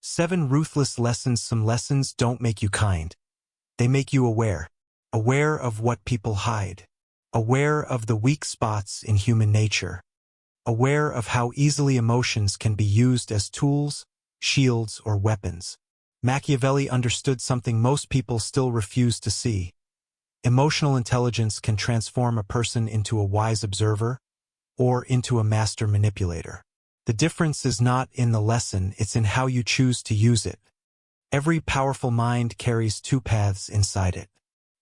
7 Ruthless Lessons. Some lessons don't make you kind. They make you aware. Aware of what people hide. Aware of the weak spots in human nature. Aware of how easily emotions can be used as tools, shields, or weapons. Machiavelli understood something most people still refuse to see. Emotional intelligence can transform a person into a wise observer or into a master manipulator. The difference is not in the lesson, it's in how you choose to use it. Every powerful mind carries 2 paths inside it.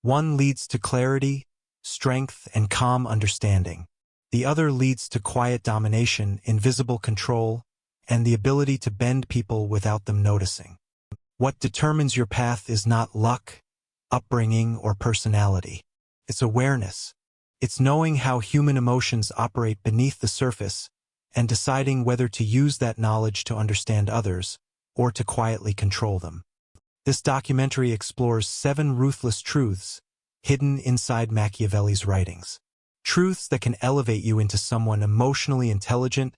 One leads to clarity, strength, and calm understanding. The other leads to quiet domination, invisible control, and the ability to bend people without them noticing. What determines your path is not luck, upbringing, or personality. It's awareness. It's knowing how human emotions operate beneath the surface and deciding whether to use that knowledge to understand others or to quietly control them. This documentary explores 7 ruthless truths hidden inside Machiavelli's writings. Truths that can elevate you into someone emotionally intelligent,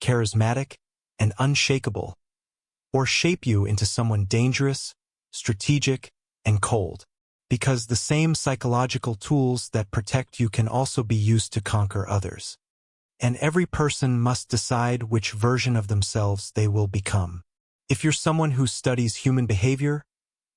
charismatic, and unshakable, or shape you into someone dangerous, strategic, and cold. Because the same psychological tools that protect you can also be used to conquer others. And every person must decide which version of themselves they will become. If you're someone who studies human behavior,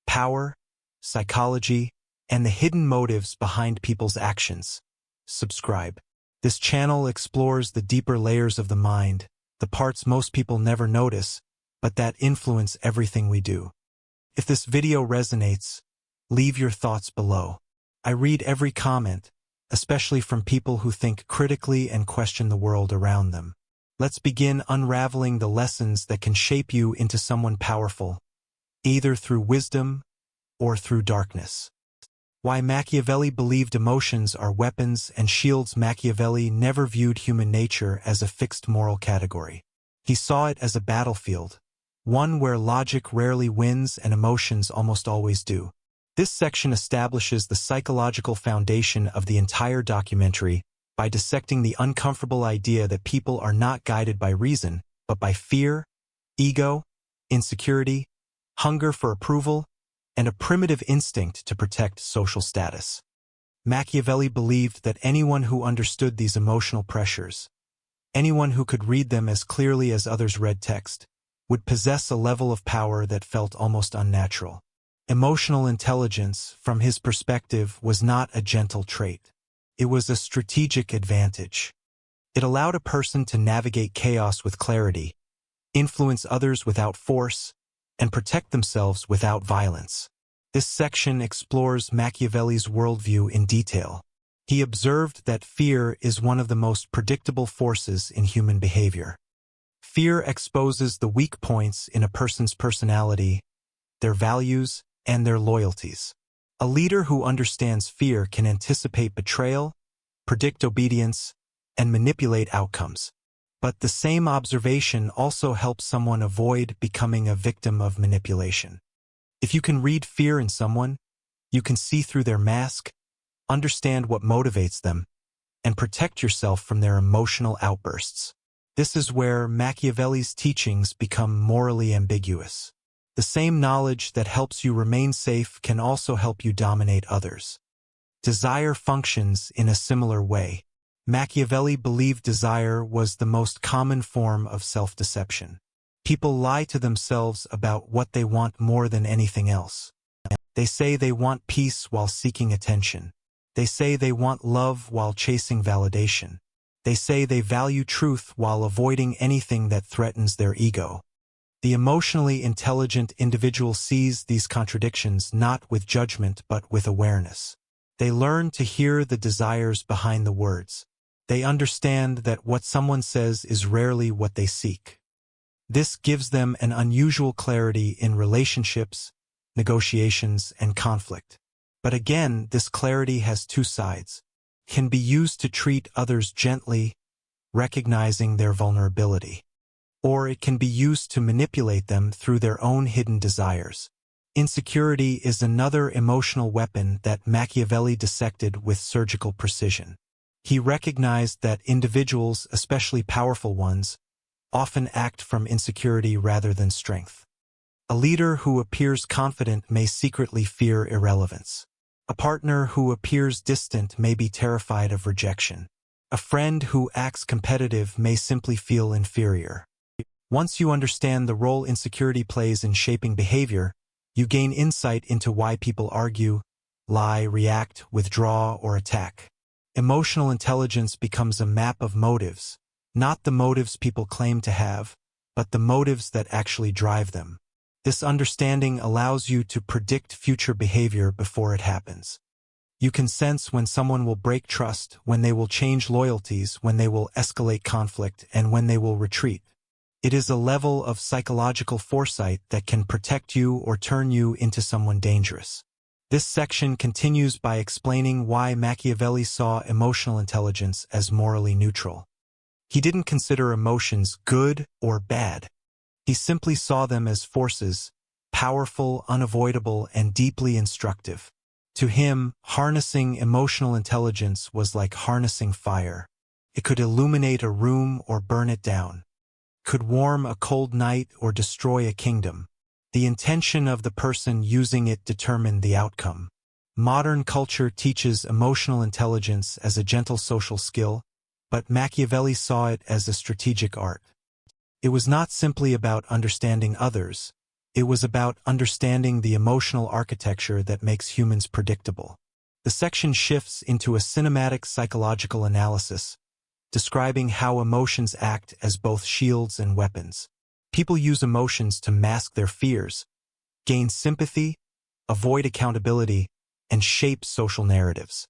power, psychology, and the hidden motives behind people's actions, subscribe. This channel explores the deeper layers of the mind, the parts most people never notice, but that influence everything we do. If this video resonates, leave your thoughts below. I read every comment, especially from people who think critically and question the world around them. Let's begin unraveling the lessons that can shape you into someone powerful, either through wisdom or through darkness. Why Machiavelli believed emotions are weapons and shields. Machiavelli never viewed human nature as a fixed moral category. He saw it as a battlefield, one where logic rarely wins and emotions almost always do. This section establishes the psychological foundation of the entire documentary by dissecting the uncomfortable idea that people are not guided by reason, but by fear, ego, insecurity, hunger for approval, and a primitive instinct to protect social status. Machiavelli believed that anyone who understood these emotional pressures, anyone who could read them as clearly as others read text, would possess a level of power that felt almost unnatural. Emotional intelligence, from his perspective, was not a gentle trait. It was a strategic advantage. It allowed a person to navigate chaos with clarity, influence others without force, and protect themselves without violence. This section explores Machiavelli's worldview in detail. He observed that fear is one of the most predictable forces in human behavior. Fear exposes the weak points in a person's personality, their values, and their loyalties. A leader who understands fear can anticipate betrayal, predict obedience, and manipulate outcomes. But the same observation also helps someone avoid becoming a victim of manipulation. If you can read fear in someone, you can see through their mask, understand what motivates them, and protect yourself from their emotional outbursts. This is where Machiavelli's teachings become morally ambiguous. The same knowledge that helps you remain safe can also help you dominate others. Desire functions in a similar way. Machiavelli believed desire was the most common form of self-deception. People lie to themselves about what they want more than anything else. They say they want peace while seeking attention. They say they want love while chasing validation. They say they value truth while avoiding anything that threatens their ego. The emotionally intelligent individual sees these contradictions not with judgment but with awareness. They learn to hear the desires behind the words. They understand that what someone says is rarely what they seek. This gives them an unusual clarity in relationships, negotiations, and conflict. But again, this clarity has 2 sides. It can be used to treat others gently, recognizing their vulnerability. Or it can be used to manipulate them through their own hidden desires. Insecurity is another emotional weapon that Machiavelli dissected with surgical precision. He recognized that individuals, especially powerful ones, often act from insecurity rather than strength. A leader who appears confident may secretly fear irrelevance. A partner who appears distant may be terrified of rejection. A friend who acts competitive may simply feel inferior. Once you understand the role insecurity plays in shaping behavior, you gain insight into why people argue, lie, react, withdraw, or attack. Emotional intelligence becomes a map of motives, not the motives people claim to have, but the motives that actually drive them. This understanding allows you to predict future behavior before it happens. You can sense when someone will break trust, when they will change loyalties, when they will escalate conflict, and when they will retreat. It is a level of psychological foresight that can protect you or turn you into someone dangerous. This section continues by explaining why Machiavelli saw emotional intelligence as morally neutral. He didn't consider emotions good or bad. He simply saw them as forces, powerful, unavoidable, and deeply instructive. To him, harnessing emotional intelligence was like harnessing fire. It could illuminate a room or burn it down. Could warm a cold night or destroy a kingdom. The intention of the person using it determined the outcome. Modern culture teaches emotional intelligence as a gentle social skill, but Machiavelli saw it as a strategic art. It was not simply about understanding others. It was about understanding the emotional architecture that makes humans predictable. The section shifts into a cinematic psychological analysis, describing how emotions act as both shields and weapons. People use emotions to mask their fears, gain sympathy, avoid accountability, and shape social narratives.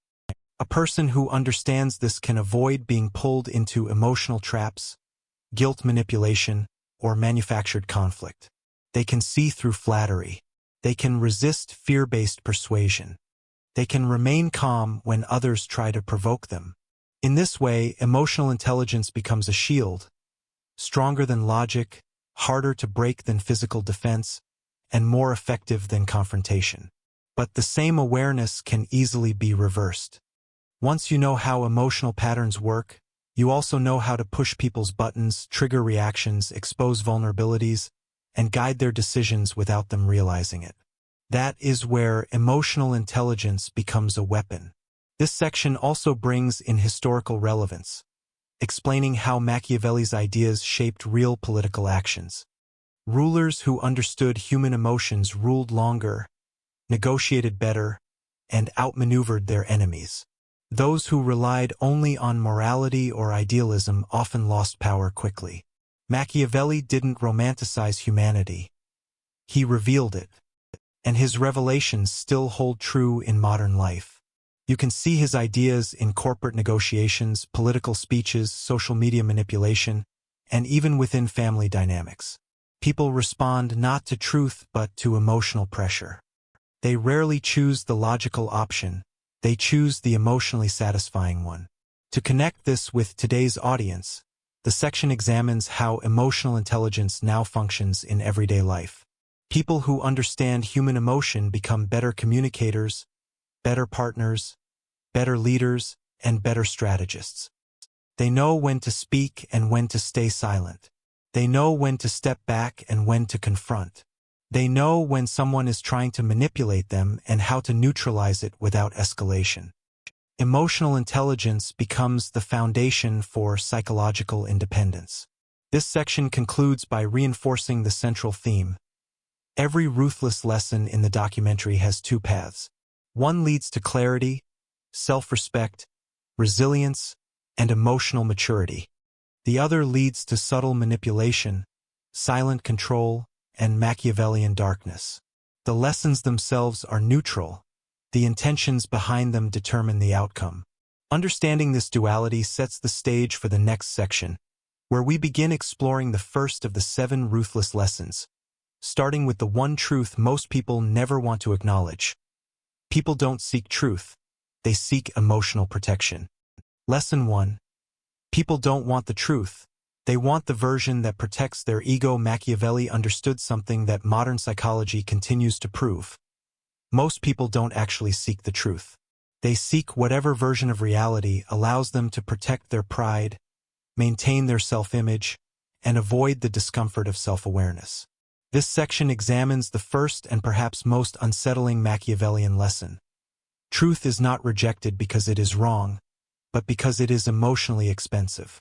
A person who understands this can avoid being pulled into emotional traps, guilt manipulation, or manufactured conflict. They can see through flattery. They can resist fear-based persuasion. They can remain calm when others try to provoke them. In this way, emotional intelligence becomes a shield, stronger than logic, harder to break than physical defense, and more effective than confrontation. But the same awareness can easily be reversed. Once you know how emotional patterns work, you also know how to push people's buttons, trigger reactions, expose vulnerabilities, and guide their decisions without them realizing it. That is where emotional intelligence becomes a weapon. This section also brings in historical relevance, explaining how Machiavelli's ideas shaped real political actions. Rulers who understood human emotions ruled longer, negotiated better, and outmaneuvered their enemies. Those who relied only on morality or idealism often lost power quickly. Machiavelli didn't romanticize humanity. He revealed it, and his revelations still hold true in modern life. You can see his ideas in corporate negotiations, political speeches, social media manipulation, and even within family dynamics. People respond not to truth but to emotional pressure. They rarely choose the logical option, they choose the emotionally satisfying one. To connect this with today's audience, the section examines how emotional intelligence now functions in everyday life. People who understand human emotion become better communicators, better partners, better leaders, and better strategists. They know when to speak and when to stay silent. They know when to step back and when to confront. They know when someone is trying to manipulate them and how to neutralize it without escalation. Emotional intelligence becomes the foundation for psychological independence. This section concludes by reinforcing the central theme. Every Ruthless lesson in the documentary has two paths. One leads to clarity, self-respect, resilience, and emotional maturity. The other leads to subtle manipulation, silent control, and Machiavellian darkness. The lessons themselves are neutral. The intentions behind them determine the outcome. Understanding this duality sets the stage for the next section, where we begin exploring the first of the 7 ruthless lessons, starting with the one truth most people never want to acknowledge. People don't seek truth. They seek emotional protection. Lesson 1. People don't want the truth. They want the version that protects their ego. Machiavelli understood something that modern psychology continues to prove. Most people don't actually seek the truth. They seek whatever version of reality allows them to protect their pride, maintain their self-image, and avoid the discomfort of self-awareness. This section examines the first and perhaps most unsettling Machiavellian lesson. Truth is not rejected because it is wrong, but because it is emotionally expensive.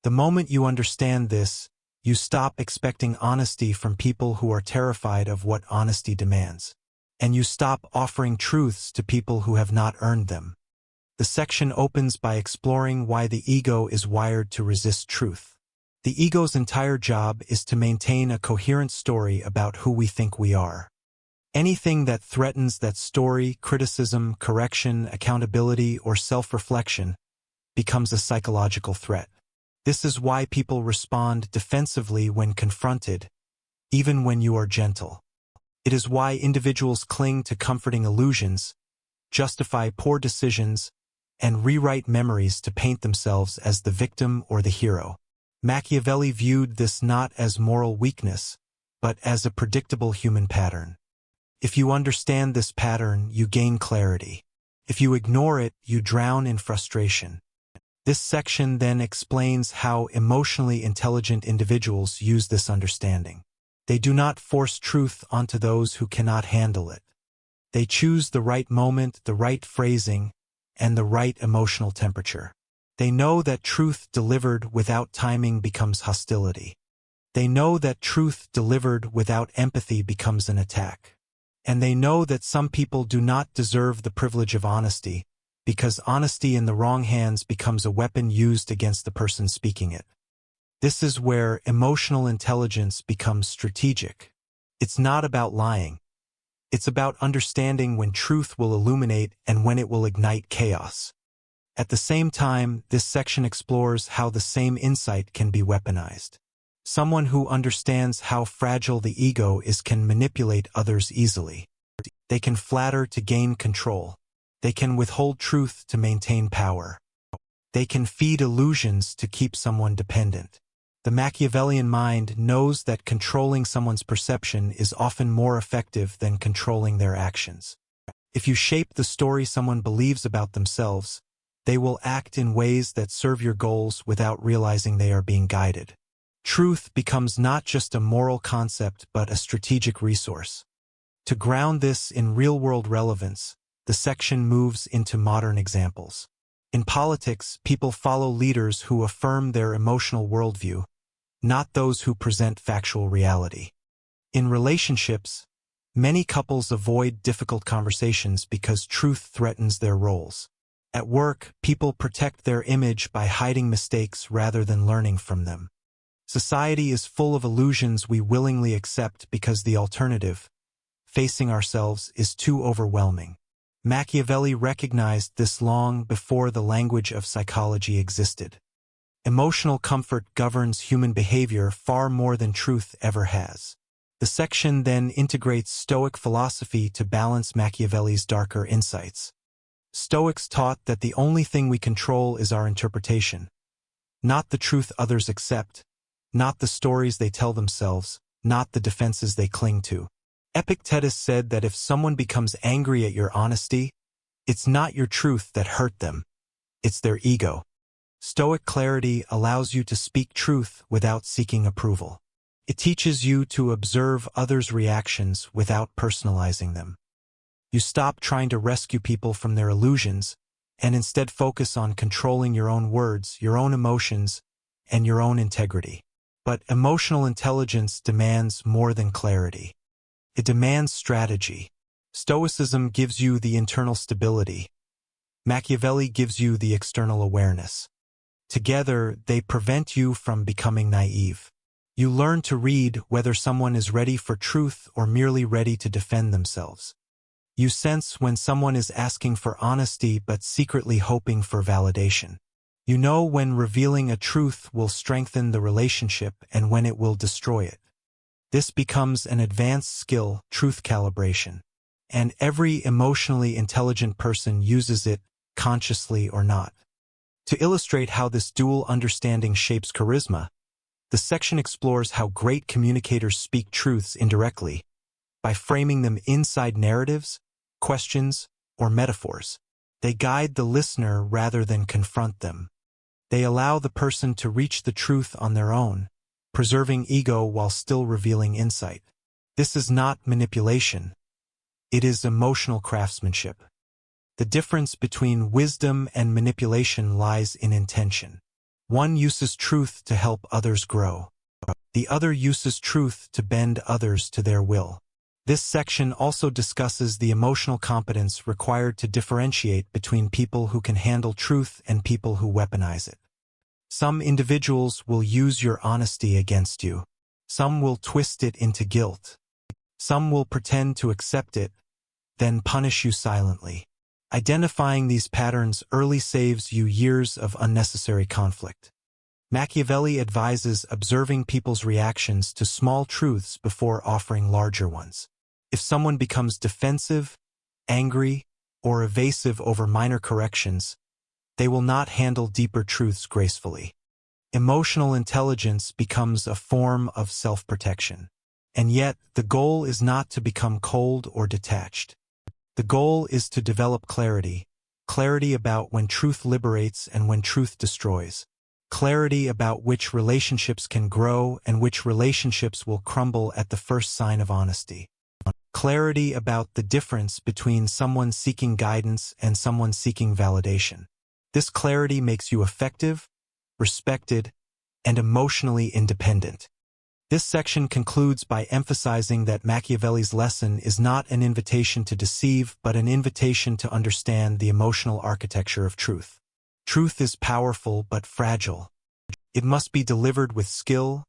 The moment you understand this, you stop expecting honesty from people who are terrified of what honesty demands. And you stop offering truths to people who have not earned them. The section opens by exploring why the ego is wired to resist truth. The ego's entire job is to maintain a coherent story about who we think we are. Anything that threatens that story, criticism, correction, accountability, or self-reflection, becomes a psychological threat. This is why people respond defensively when confronted, even when you are gentle. It is why individuals cling to comforting illusions, justify poor decisions, and rewrite memories to paint themselves as the victim or the hero. Machiavelli viewed this not as moral weakness, but as a predictable human pattern. If you understand this pattern, you gain clarity. If you ignore it, you drown in frustration. This section then explains how emotionally intelligent individuals use this understanding. They do not force truth onto those who cannot handle it. They choose the right moment, the right phrasing, and the right emotional temperature. They know that truth delivered without timing becomes hostility. They know that truth delivered without empathy becomes an attack. And they know that some people do not deserve the privilege of honesty, because honesty in the wrong hands becomes a weapon used against the person speaking it. This is where emotional intelligence becomes strategic. It's not about lying. It's about understanding when truth will illuminate and when it will ignite chaos. At the same time, this section explores how the same insight can be weaponized. Someone who understands how fragile the ego is can manipulate others easily. They can flatter to gain control. They can withhold truth to maintain power. They can feed illusions to keep someone dependent. The Machiavellian mind knows that controlling someone's perception is often more effective than controlling their actions. If you shape the story someone believes about themselves, they will act in ways that serve your goals without realizing they are being guided. Truth becomes not just a moral concept but a strategic resource. To ground this in real-world relevance, the section moves into modern examples. In politics, people follow leaders who affirm their emotional worldview, not those who present factual reality. In relationships, many couples avoid difficult conversations because truth threatens their roles. At work, people protect their image by hiding mistakes rather than learning from them. Society is full of illusions we willingly accept because the alternative, facing ourselves, is too overwhelming. Machiavelli recognized this long before the language of psychology existed. Emotional comfort governs human behavior far more than truth ever has. The section then integrates Stoic philosophy to balance Machiavelli's darker insights. Stoics taught that the only thing we control is our interpretation, not the truth others accept, not the stories they tell themselves, not the defenses they cling to. Epictetus said that if someone becomes angry at your honesty, it's not your truth that hurt them, it's their ego. Stoic clarity allows you to speak truth without seeking approval. It teaches you to observe others' reactions without personalizing them. You stop trying to rescue people from their illusions and instead focus on controlling your own words, your own emotions, and your own integrity. But emotional intelligence demands more than clarity. It demands strategy. Stoicism gives you the internal stability. Machiavelli gives you the external awareness. Together, they prevent you from becoming naive. You learn to read whether someone is ready for truth or merely ready to defend themselves. You sense when someone is asking for honesty but secretly hoping for validation. You know when revealing a truth will strengthen the relationship and when it will destroy it. This becomes an advanced skill, truth calibration. And every emotionally intelligent person uses it, consciously or not. To illustrate how this dual understanding shapes charisma, the section explores how great communicators speak truths indirectly, by framing them inside narratives, questions, or metaphors. They guide the listener rather than confront them. They allow the person to reach the truth on their own, preserving ego while still revealing insight. This is not manipulation. It is emotional craftsmanship. The difference between wisdom and manipulation lies in intention. One uses truth to help others grow. The other uses truth to bend others to their will. This section also discusses the emotional competence required to differentiate between people who can handle truth and people who weaponize it. Some individuals will use your honesty against you. Some will twist it into guilt. Some will pretend to accept it, then punish you silently. Identifying these patterns early saves you years of unnecessary conflict. Machiavelli advises observing people's reactions to small truths before offering larger ones. If someone becomes defensive, angry, or evasive over minor corrections, they will not handle deeper truths gracefully. Emotional intelligence becomes a form of self-protection. And yet, the goal is not to become cold or detached. The goal is to develop clarity about when truth liberates and when truth destroys. Clarity about which relationships can grow and which relationships will crumble at the first sign of honesty. Clarity about the difference between someone seeking guidance and someone seeking validation. This clarity makes you effective, respected, and emotionally independent. This section concludes by emphasizing that Machiavelli's lesson is not an invitation to deceive, but an invitation to understand the emotional architecture of truth. Truth is powerful but fragile. It must be delivered with skill,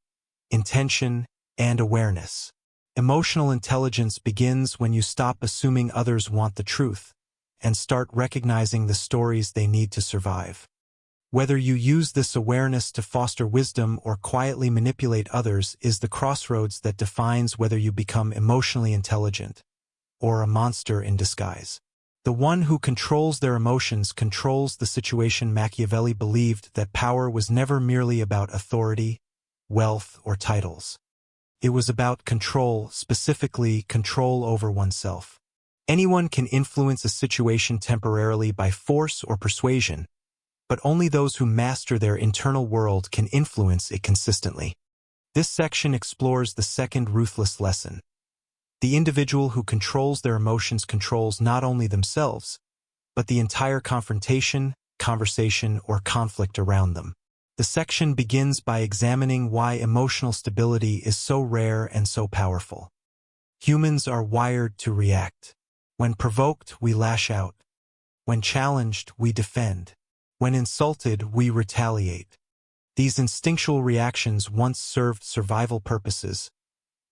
intention, and awareness. Emotional intelligence begins when you stop assuming others want the truth and start recognizing the stories they need to survive. Whether you use this awareness to foster wisdom or quietly manipulate others is the crossroads that defines whether you become emotionally intelligent or a monster in disguise. The one who controls their emotions controls the situation. Machiavelli believed that power was never merely about authority, wealth, or titles. It was about control, specifically control over oneself. Anyone can influence a situation temporarily by force or persuasion, but only those who master their internal world can influence it consistently. This section explores the second ruthless lesson. The individual who controls their emotions controls not only themselves, but the entire confrontation, conversation, or conflict around them. The section begins by examining why emotional stability is so rare and so powerful. Humans are wired to react. When provoked, we lash out. When challenged, we defend. When insulted, we retaliate. These instinctual reactions once served survival purposes,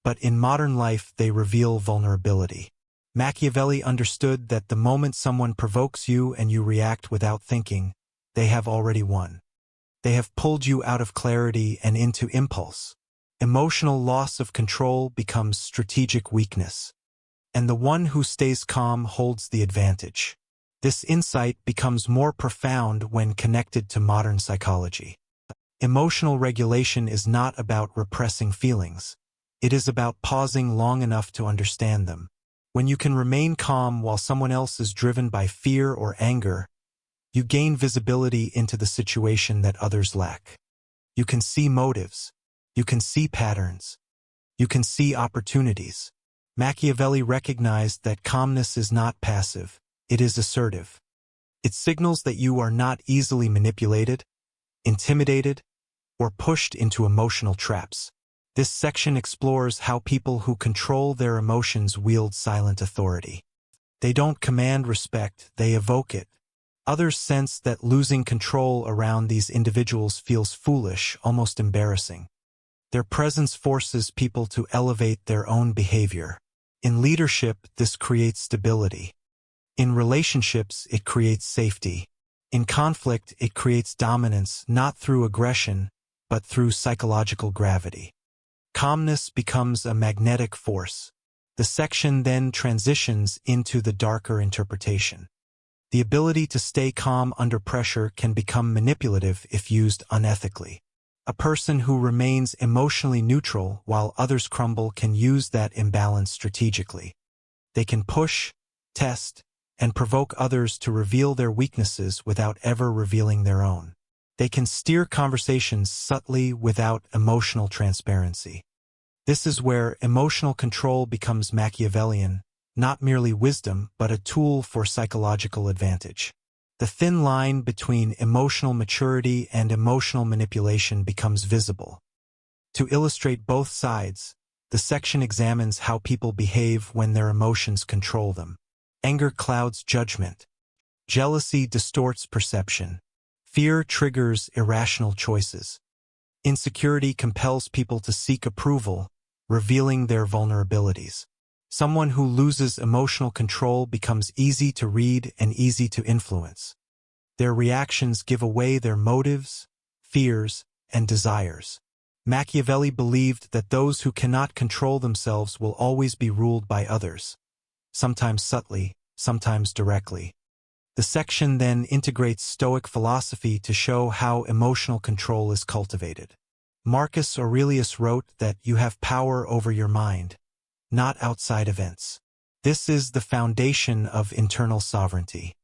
but in modern life they reveal vulnerability. Machiavelli understood that the moment someone provokes you and you react without thinking, they have already won. They have pulled you out of clarity and into impulse. Emotional loss of control becomes strategic weakness, and the one who stays calm holds the advantage. This insight becomes more profound when connected to modern psychology. Emotional regulation is not about repressing feelings. It is about pausing long enough to understand them. When you can remain calm while someone else is driven by fear or anger, you gain visibility into the situation that others lack. You can see motives. You can see patterns. You can see opportunities. Machiavelli recognized that calmness is not passive. It is assertive. It signals that you are not easily manipulated, intimidated, or pushed into emotional traps. This section explores how people who control their emotions wield silent authority. They don't command respect, they evoke it. Others sense that losing control around these individuals feels foolish, almost embarrassing. Their presence forces people to elevate their own behavior. In leadership, this creates stability. In relationships, it creates safety. In conflict, it creates dominance, not through aggression, but through psychological gravity. Calmness becomes a magnetic force. The section then transitions into the darker interpretation. The ability to stay calm under pressure can become manipulative if used unethically. A person who remains emotionally neutral while others crumble can use that imbalance strategically. They can push, test, and provoke others to reveal their weaknesses without ever revealing their own. They can steer conversations subtly without emotional transparency. This is where emotional control becomes Machiavellian, not merely wisdom but a tool for psychological advantage. The thin line between emotional maturity and emotional manipulation becomes visible. To illustrate both sides, the section examines how people behave when their emotions control them. Anger clouds judgment. Jealousy distorts perception. Fear triggers irrational choices. Insecurity compels people to seek approval, revealing their vulnerabilities. Someone who loses emotional control becomes easy to read and easy to influence. Their reactions give away their motives, fears, and desires. Machiavelli believed that those who cannot control themselves will always be ruled by others, sometimes subtly, sometimes directly. The section then integrates Stoic philosophy to show how emotional control is cultivated. Marcus Aurelius wrote that you have power over your mind, not outside events. This is the foundation of internal sovereignty.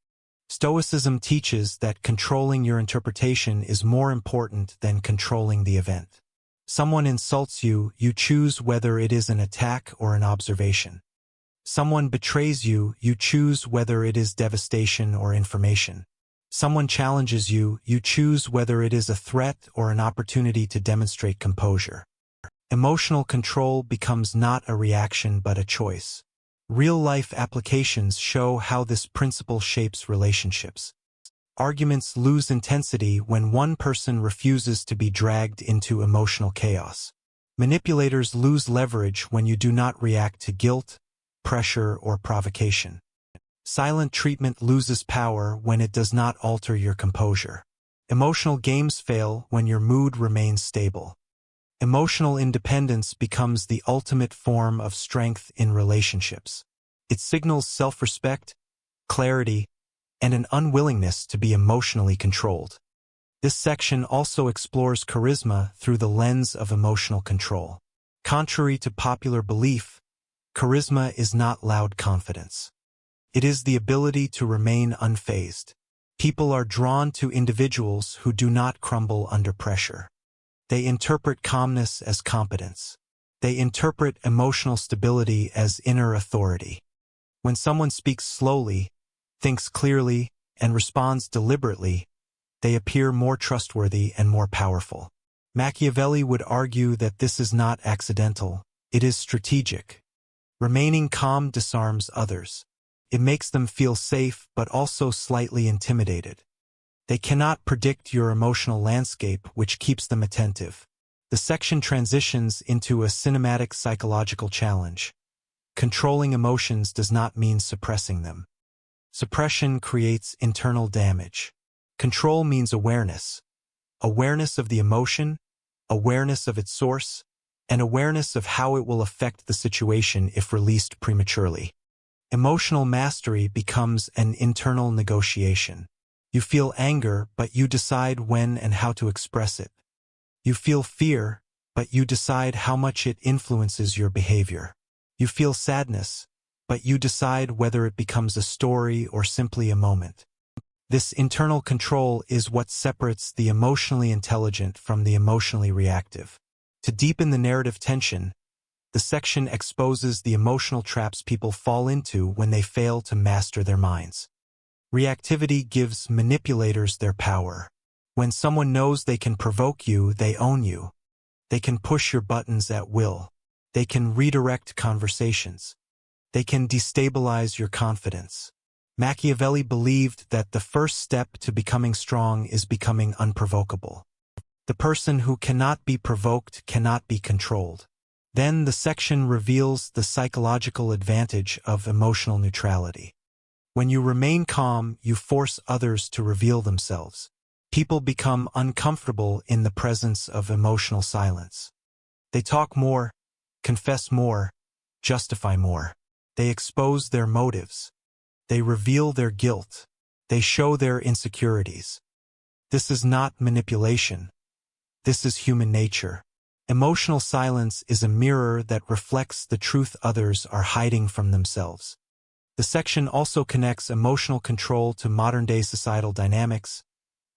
Stoicism teaches that controlling your interpretation is more important than controlling the event. Someone insults you, you choose whether it is an attack or an observation. Someone betrays you, you choose whether it is devastation or information. Someone challenges you, you choose whether it is a threat or an opportunity to demonstrate composure. Emotional control becomes not a reaction but a choice. Real-life applications show how this principle shapes relationships. Arguments lose intensity when one person refuses to be dragged into emotional chaos. Manipulators lose leverage when you do not react to guilt, pressure, or provocation. Silent treatment loses power when it does not alter your composure. Emotional games fail when your mood remains stable. Emotional independence becomes the ultimate form of strength in relationships. It signals self-respect, clarity, and an unwillingness to be emotionally controlled. This section also explores charisma through the lens of emotional control. Contrary to popular belief, charisma is not loud confidence. It is the ability to remain unfazed. People are drawn to individuals who do not crumble under pressure. They interpret calmness as competence. They interpret emotional stability as inner authority. When someone speaks slowly, thinks clearly, and responds deliberately, they appear more trustworthy and more powerful. Machiavelli would argue that this is not accidental, it is strategic. Remaining calm disarms others. It makes them feel safe but also slightly intimidated. They cannot predict your emotional landscape, which keeps them attentive. The section transitions into a cinematic psychological challenge. Controlling emotions does not mean suppressing them. Suppression creates internal damage. Control means awareness. Awareness of the emotion, awareness of its source, and awareness of how it will affect the situation if released prematurely. Emotional mastery becomes an internal negotiation. You feel anger, but you decide when and how to express it. You feel fear, but you decide how much it influences your behavior. You feel sadness, but you decide whether it becomes a story or simply a moment. This internal control is what separates the emotionally intelligent from the emotionally reactive. To deepen the narrative tension, the section exposes the emotional traps people fall into when they fail to master their minds. Reactivity gives manipulators their power. When someone knows they can provoke you, they own you. They can push your buttons at will. They can redirect conversations. They can destabilize your confidence. Machiavelli believed that the first step to becoming strong is becoming unprovocable. The person who cannot be provoked cannot be controlled. Then the section reveals the psychological advantage of emotional neutrality. When you remain calm, you force others to reveal themselves. People become uncomfortable in the presence of emotional silence. They talk more, confess more, justify more. They expose their motives. They reveal their guilt. They show their insecurities. This is not manipulation. This is human nature. Emotional silence is a mirror that reflects the truth others are hiding from themselves. The section also connects emotional control to modern-day societal dynamics,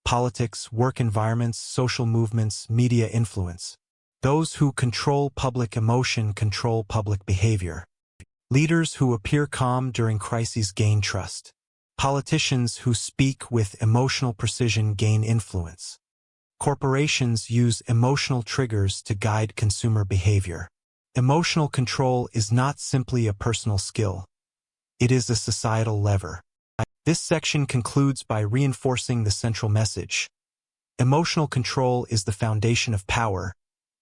politics, work environments, social movements, media influence. Those who control public emotion control public behavior. Leaders who appear calm during crises gain trust. Politicians who speak with emotional precision gain influence. Corporations use emotional triggers to guide consumer behavior. Emotional control is not simply a personal skill. It is a societal lever. This section concludes by reinforcing the central message. Emotional control is the foundation of power,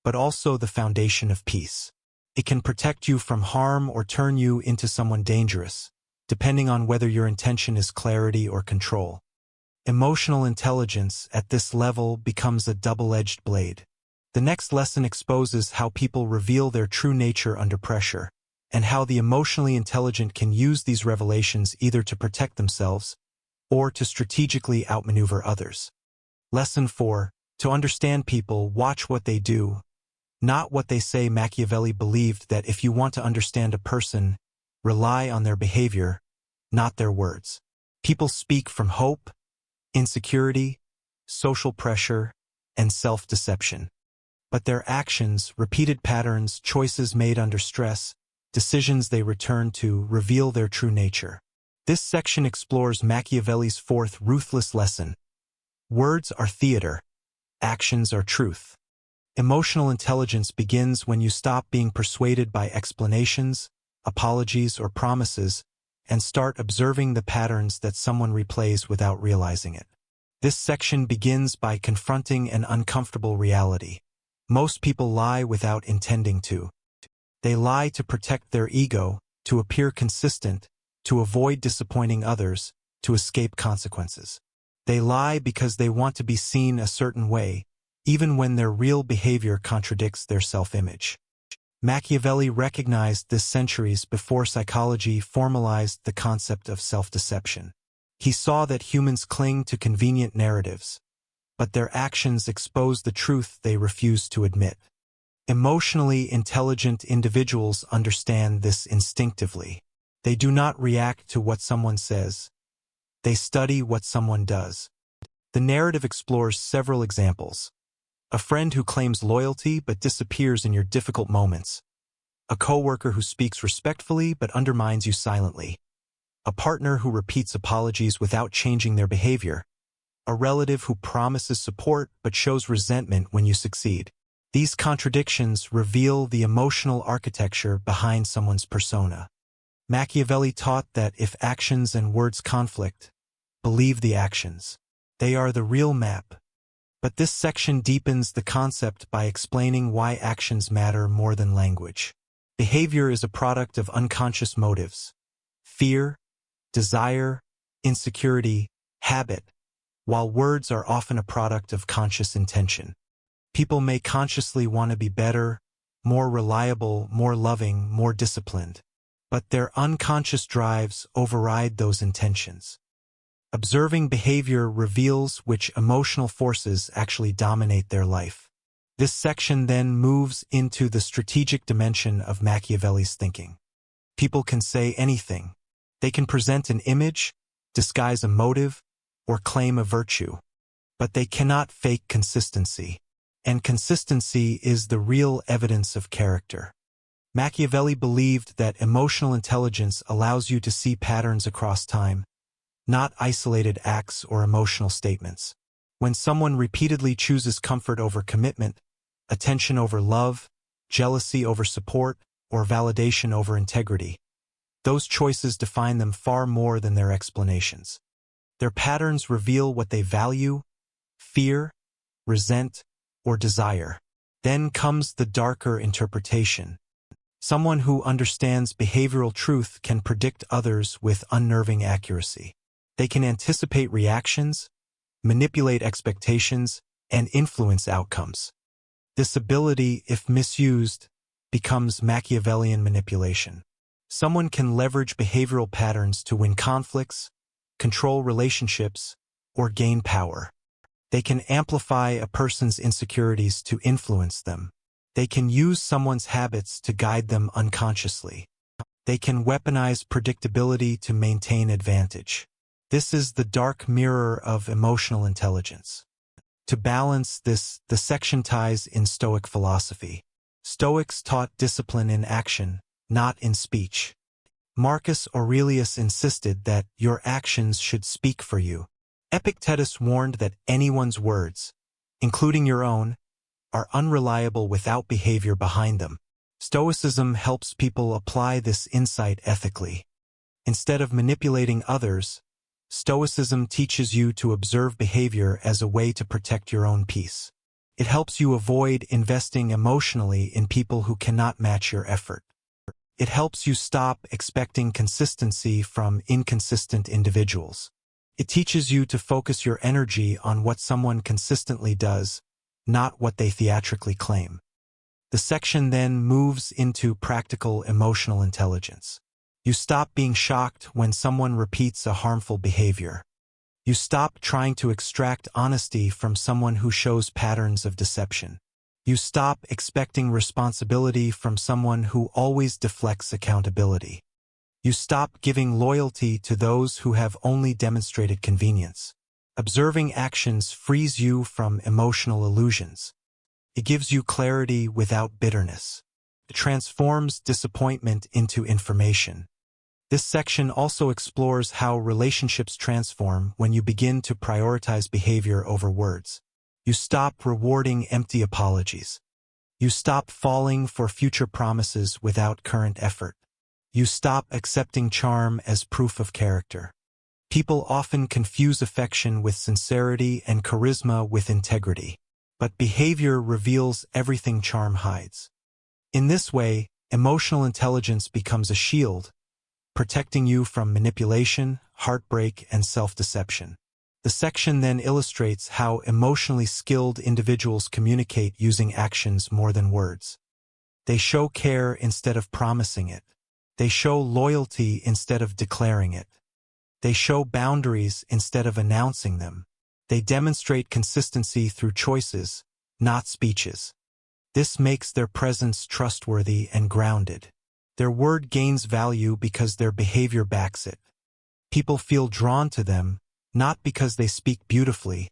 but also the foundation of peace. It can protect you from harm or turn you into someone dangerous, depending on whether your intention is clarity or control. Emotional intelligence at this level becomes a double-edged blade. The next lesson exposes how people reveal their true nature under pressure, and how the emotionally intelligent can use these revelations either to protect themselves or to strategically outmaneuver others. Lesson 4. To understand people, watch what they do, not what they say. Machiavelli believed that if you want to understand a person, rely on their behavior, not their words. People speak from hope, insecurity, social pressure, and self-deception. But their actions, repeated patterns, choices made under stress, decisions they return to, reveal their true nature. This section explores Machiavelli's fourth ruthless lesson. Words are theater. Actions are truth. Emotional intelligence begins when you stop being persuaded by explanations, apologies, or promises, and start observing the patterns that someone replays without realizing it. This section begins by confronting an uncomfortable reality. Most people lie without intending to. They lie to protect their ego, to appear consistent, to avoid disappointing others, to escape consequences. They lie because they want to be seen a certain way, even when their real behavior contradicts their self-image. Machiavelli recognized this centuries before psychology formalized the concept of self-deception. He saw that humans cling to convenient narratives, but their actions expose the truth they refuse to admit. Emotionally intelligent individuals understand this instinctively. They do not react to what someone says. They study what someone does. The narrative explores several examples. A friend who claims loyalty but disappears in your difficult moments. A coworker who speaks respectfully but undermines you silently. A partner who repeats apologies without changing their behavior. A relative who promises support but shows resentment when you succeed. These contradictions reveal the emotional architecture behind someone's persona. Machiavelli taught that if actions and words conflict, believe the actions. They are the real map. But this section deepens the concept by explaining why actions matter more than language. Behavior is a product of unconscious motives. Fear, desire, insecurity, habit, while words are often a product of conscious intention. People may consciously want to be better, more reliable, more loving, more disciplined, but their unconscious drives override those intentions. Observing behavior reveals which emotional forces actually dominate their life. This section then moves into the strategic dimension of Machiavelli's thinking. People can say anything. They can present an image, disguise a motive, or claim a virtue. But they cannot fake consistency. And consistency is the real evidence of character. Machiavelli believed that emotional intelligence allows you to see patterns across time, not isolated acts or emotional statements. When someone repeatedly chooses comfort over commitment, attention over love, jealousy over support, or validation over integrity, those choices define them far more than their explanations. Their patterns reveal what they value, fear, resent, or desire. Then comes the darker interpretation. Someone who understands behavioral truth can predict others with unnerving accuracy. They can anticipate reactions, manipulate expectations, and influence outcomes. This ability, if misused, becomes Machiavellian manipulation. Someone can leverage behavioral patterns to win conflicts, control relationships, or gain power. They can amplify a person's insecurities to influence them. They can use someone's habits to guide them unconsciously. They can weaponize predictability to maintain advantage. This is the dark mirror of emotional intelligence. To balance this, the section ties in Stoic philosophy. Stoics taught discipline in action, not in speech. Marcus Aurelius insisted that your actions should speak for you. Epictetus warned that anyone's words, including your own, are unreliable without behavior behind them. Stoicism helps people apply this insight ethically. Instead of manipulating others, Stoicism teaches you to observe behavior as a way to protect your own peace. It helps you avoid investing emotionally in people who cannot match your effort. It helps you stop expecting consistency from inconsistent individuals. It teaches you to focus your energy on what someone consistently does, not what they theatrically claim. The section then moves into practical emotional intelligence. You stop being shocked when someone repeats a harmful behavior. You stop trying to extract honesty from someone who shows patterns of deception. You stop expecting responsibility from someone who always deflects accountability. You stop giving loyalty to those who have only demonstrated convenience. Observing actions frees you from emotional illusions. It gives you clarity without bitterness. It transforms disappointment into information. This section also explores how relationships transform when you begin to prioritize behavior over words. You stop rewarding empty apologies. You stop falling for future promises without current effort. You stop accepting charm as proof of character. People often confuse affection with sincerity and charisma with integrity. But behavior reveals everything charm hides. In this way, emotional intelligence becomes a shield, protecting you from manipulation, heartbreak, and self-deception. The section then illustrates how emotionally skilled individuals communicate using actions more than words. They show care instead of promising it. They show loyalty instead of declaring it. They show boundaries instead of announcing them. They demonstrate consistency through choices, not speeches. This makes their presence trustworthy and grounded. Their word gains value because their behavior backs it. People feel drawn to them, not because they speak beautifully,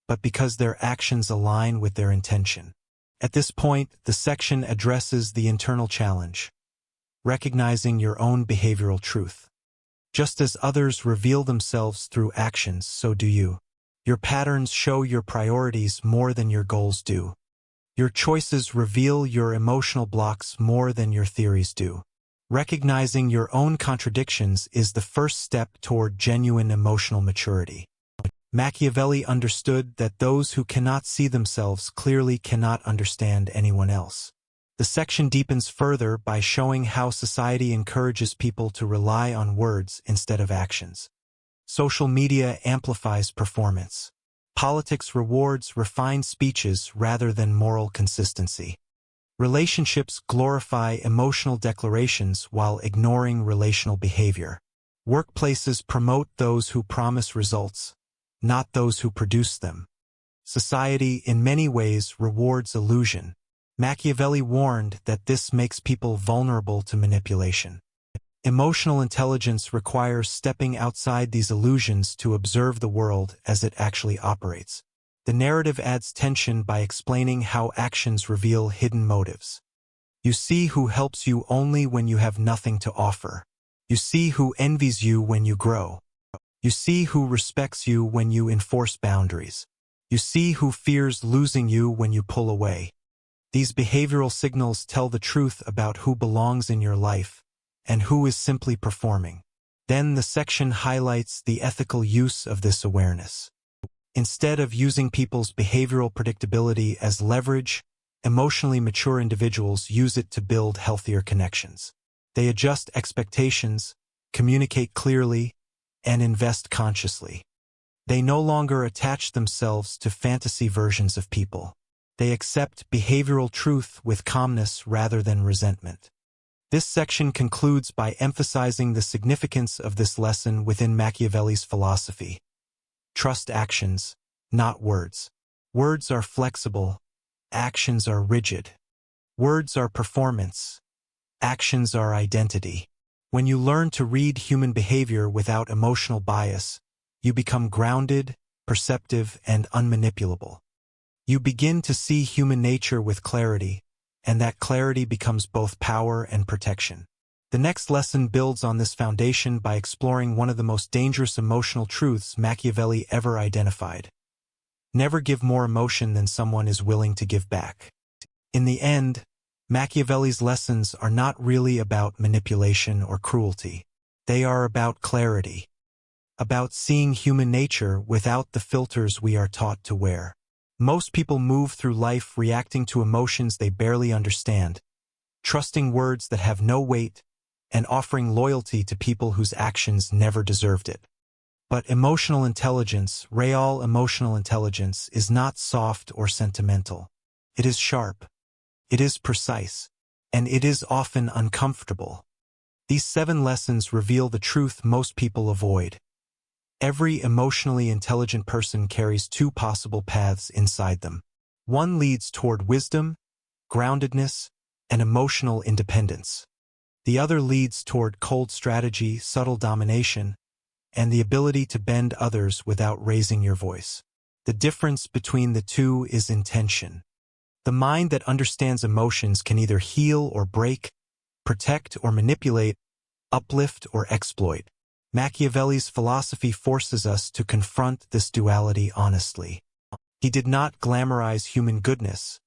but because their actions align with their intention. At this point, the section addresses the internal challenge, recognizing your own behavioral truth. Just as others reveal themselves through actions, so do you. Your patterns show your priorities more than your goals do. Your choices reveal your emotional blocks more than your theories do. Recognizing your own contradictions is the first step toward genuine emotional maturity. Machiavelli understood that those who cannot see themselves clearly cannot understand anyone else. The section deepens further by showing how society encourages people to rely on words instead of actions. Social media amplifies performance. Politics rewards refined speeches rather than moral consistency. Relationships glorify emotional declarations while ignoring relational behavior. Workplaces promote those who promise results, not those who produce them. Society, in many ways, rewards illusion. Machiavelli warned that this makes people vulnerable to manipulation. Emotional intelligence requires stepping outside these illusions to observe the world as it actually operates. The narrative adds tension by explaining how actions reveal hidden motives. You see who helps you only when you have nothing to offer. You see who envies you when you grow. You see who respects you when you enforce boundaries. You see who fears losing you when you pull away. These behavioral signals tell the truth about who belongs in your life and who is simply performing. Then the section highlights the ethical use of this awareness. Instead of using people's behavioral predictability as leverage, emotionally mature individuals use it to build healthier connections. They adjust expectations, communicate clearly, and invest consciously. They no longer attach themselves to fantasy versions of people. They accept behavioral truth with calmness rather than resentment. This section concludes by emphasizing the significance of this lesson within Machiavelli's philosophy. Trust actions, not words. Words are flexible, actions are rigid. Words are performance, actions are identity. When you learn to read human behavior without emotional bias, you become grounded, perceptive, and unmanipulable. You begin to see human nature with clarity, and that clarity becomes both power and protection. The next lesson builds on this foundation by exploring one of the most dangerous emotional truths Machiavelli ever identified. Never give more emotion than someone is willing to give back. In the end, Machiavelli's lessons are not really about manipulation or cruelty. They are about clarity, about seeing human nature without the filters we are taught to wear. Most people move through life reacting to emotions they barely understand, trusting words that have no weight, and offering loyalty to people whose actions never deserved it. But emotional intelligence, real emotional intelligence, is not soft or sentimental. It is sharp. It is precise. And it is often uncomfortable. These 7 lessons reveal the truth most people avoid. Every emotionally intelligent person carries 2 possible paths inside them. One leads toward wisdom, groundedness, and emotional independence. The other leads toward cold strategy, subtle domination, and the ability to bend others without raising your voice. The difference between the two is intention. The mind that understands emotions can either heal or break, protect or manipulate, uplift or exploit. Machiavelli's philosophy forces us to confront this duality honestly. He did not glamorize human goodness,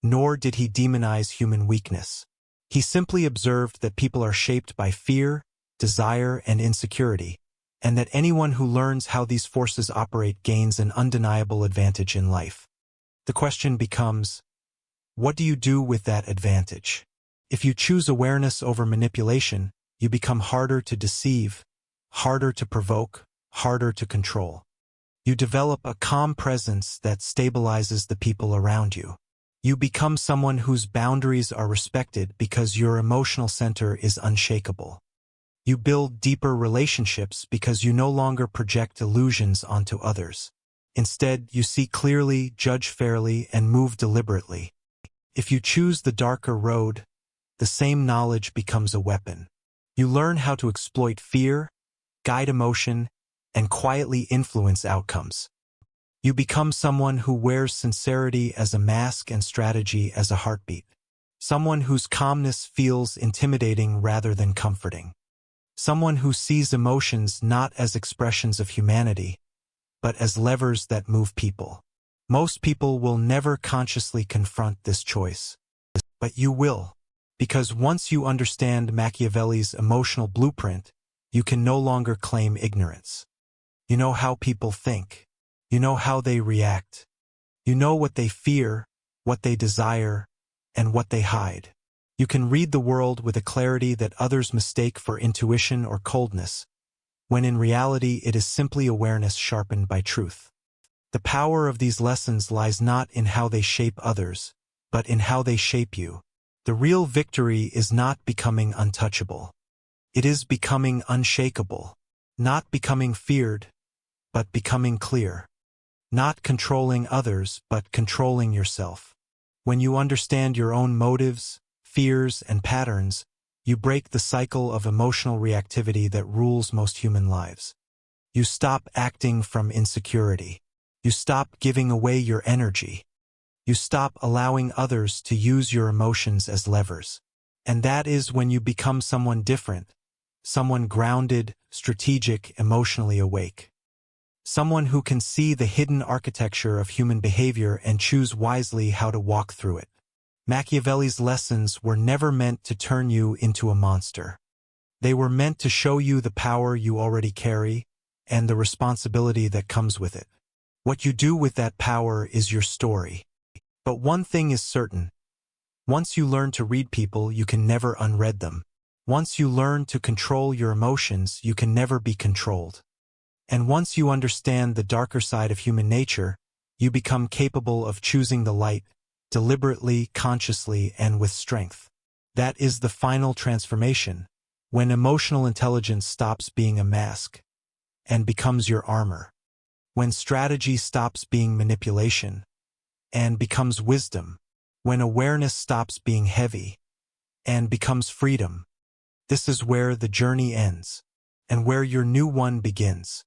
nor did he demonize human weakness. He simply observed that people are shaped by fear, desire, and insecurity, and that anyone who learns how these forces operate gains an undeniable advantage in life. The question becomes, what do you do with that advantage? If you choose awareness over manipulation, you become harder to deceive, harder to provoke, harder to control. You develop a calm presence that stabilizes the people around you. You become someone whose boundaries are respected because your emotional center is unshakable. You build deeper relationships because you no longer project illusions onto others. Instead, you see clearly, judge fairly, and move deliberately. If you choose the darker road, the same knowledge becomes a weapon. You learn how to exploit fear, guide emotion, and quietly influence outcomes. You become someone who wears sincerity as a mask and strategy as a heartbeat. Someone whose calmness feels intimidating rather than comforting. Someone who sees emotions not as expressions of humanity, but as levers that move people. Most people will never consciously confront this choice. But you will. Because once you understand Machiavelli's emotional blueprint, you can no longer claim ignorance. You know how people think. You know how they react. You know what they fear, what they desire, and what they hide. You can read the world with a clarity that others mistake for intuition or coldness, when in reality it is simply awareness sharpened by truth. The power of these lessons lies not in how they shape others, but in how they shape you. The real victory is not becoming untouchable. It is becoming unshakable. Not becoming feared, but becoming clear. Not controlling others, but controlling yourself. When you understand your own motives, fears, and patterns, you break the cycle of emotional reactivity that rules most human lives. You stop acting from insecurity. You stop giving away your energy. You stop allowing others to use your emotions as levers. And that is when you become someone different, someone grounded, strategic, emotionally awake. Someone who can see the hidden architecture of human behavior and choose wisely how to walk through it. Machiavelli's lessons were never meant to turn you into a monster. They were meant to show you the power you already carry and the responsibility that comes with it. What you do with that power is your story. But one thing is certain. Once you learn to read people, you can never unread them. Once you learn to control your emotions, you can never be controlled. And once you understand the darker side of human nature, you become capable of choosing the light, deliberately, consciously, and with strength. That is the final transformation, when emotional intelligence stops being a mask and becomes your armor. When strategy stops being manipulation and becomes wisdom. When awareness stops being heavy and becomes freedom. This is where the journey ends and where your new one begins.